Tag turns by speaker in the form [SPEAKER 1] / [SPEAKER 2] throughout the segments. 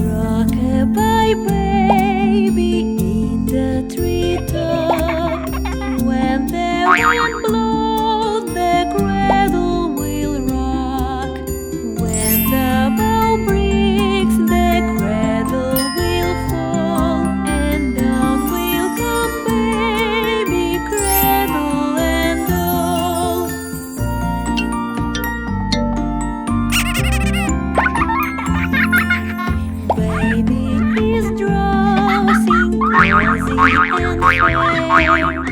[SPEAKER 1] Rock-a-bye baby in the treetop. When the wind blows, the cradle will rock. When the bow breaks, the cradle will fall, and down will come baby, cradle and all. Baby is drowsing, cozy and fair.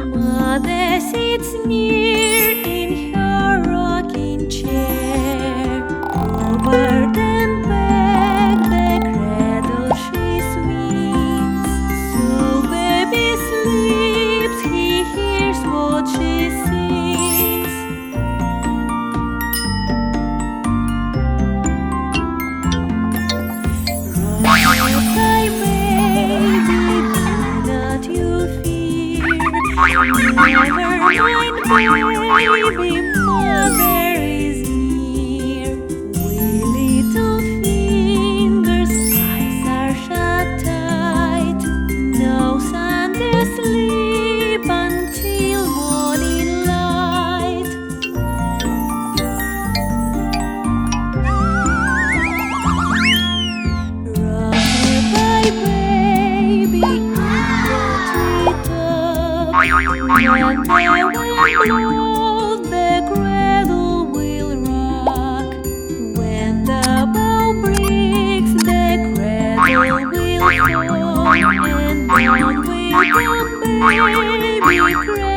[SPEAKER 1] Mother sits near in her rocking chair. Over and back the cradle she swings. So baby sleeps, he hears what she sings. Rock-a-bye baby, do not you fear. Never mind baby, mother is near. We little fingers, eyes are shut tight. No sun to sleep until morning light. Rock-a-bye baby in the treetop. When the wind blows, the cradle will rock. When the bow breaks, the cradle will fall, and down will come baby, cradle